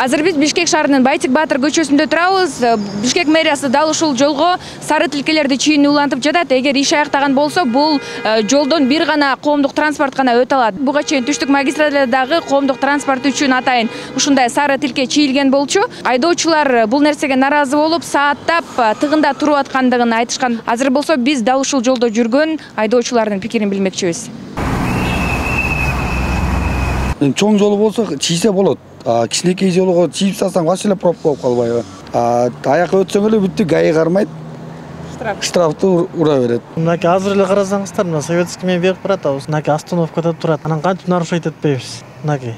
Азыр биз Бишкек шаарынын Байтик Батыр көчөсүндө турабыз. Бишкек мэриясы дал ушул жолго сары тилкелерди чийин улантып жатат. Эгер иш аяктаган болсо, бул жолдон бир гана коомдук транспорт гана өтө алат. Буга чейин түштүк магистраладагы коомдук транспорт үчүн атайын ушундай сары тилке чийилген болчу. Айдоочулар бул нерсеге наразы болуп, сааттап тыгында туруп аткандыгын айтышкан. Азыр болсо биз дал ушул жолдо жүргөн айдоочулардын пикирин билмекчибиз. Чоң жолу болсо чийсе болот. Кичинекей жолго чийип салсаң вообще эле пробка болуп калбайбы. Аяка өтсөң эле бүттү, ГАИ кармайт. Штрафты ура берет. Мынаки азыр эле карасаңыздар, мына советский мен берип баратабыз. Мынаки остановкада турат. Анан кантип нарушать этпейбиз. Мынаки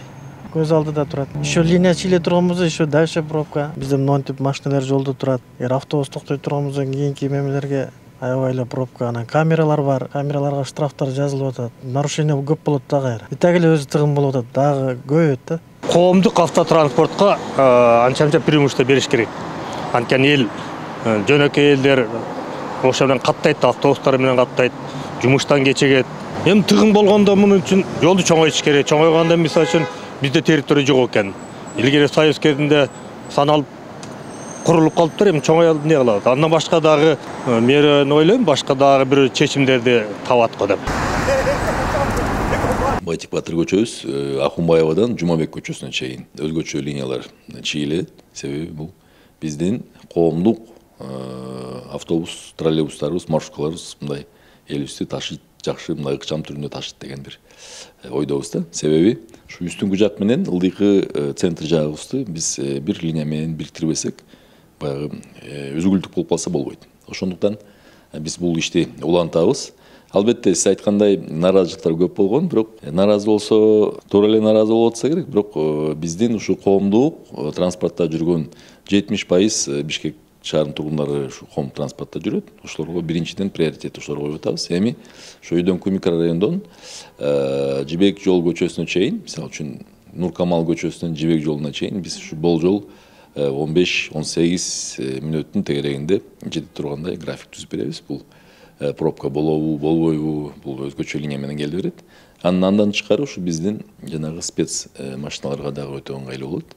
көз алдыда турат. Еще линия чийле турганбызда, еще дальше пробка. Бизде монтип машиналар жолдо турат. Автобус токтой турганбыздан кийинки мемелерге аябай пробка, анан камералар бар. Камераларга штрафтар жазылып атат. Нарушение көп болот дагы. Итак эле өзү тыгын болуп атат, дагы көбөйөт да. Коомдук автотранспортко анча-мынча преимущество бериш керек. Анткени эл жөнөкөй элдер ошо менен каттайт, автобустар менен каттайт, жумуштан кечигет. Эми тыгын болгондо мунун үчүн жолду чоңойтуш керек. Чоңойгондо мисалы үчүн бизде территория жок экен. Илгери Союз кезинде саналып курулуп калыптыр, эми чоңоюп эмне кылат? Андан башка дагы мен ойлойм, башка дагы бир чечимдерди табат го деп. Байтик Батыр көчөбүз Акунбаевадан Жумабек көчөсүнө чейин өзгөчө линиялар чийилет. Себеби бул биздин коомдук автобус, троллейбустарыбыз, маршруткаларыбыз мындай элибизди ташыйт, жакшы мындай ыкчам түрүндө ташыйт деген бир ойдобуз да. Себеби ушу үстүңкү жак менен ылдыйкы центр жагыбызды биз бир линия менен бириктирбесек, баягы үзгүлтүк болуп калса болбойт. Ошондуктан биз бул ишти улантабыз. Албетте сиз айткандай наразычылыктар көп болгон, бирок наразы болсо, туура эле наразы болуп атса керек, бирок биздин ушу коомдук транспортто жүргөн 70% Бишкек шаарынын тургундары ушу коомдук транспортто жүрөт. Ошолорго биринчиден приоритет ошолорго коюп атабыз. Эми ушу өйдөңкү микрорайондон Жибек жол көчөсүнө чейин, мисалы үчүн Нуркамал көчөсүнөн Жибек жолуна чейин биз ушу болжол 15-18 мүнөттүн тегерегинде жетип тургандай график түзүп беребиз. Бул пробка болобу, болбойбу, бул өзгөчө линия менен келе берет. Андан тышкары ушу биздин жанагы спец машиналарга дагы өтө ыңгайлуу болот.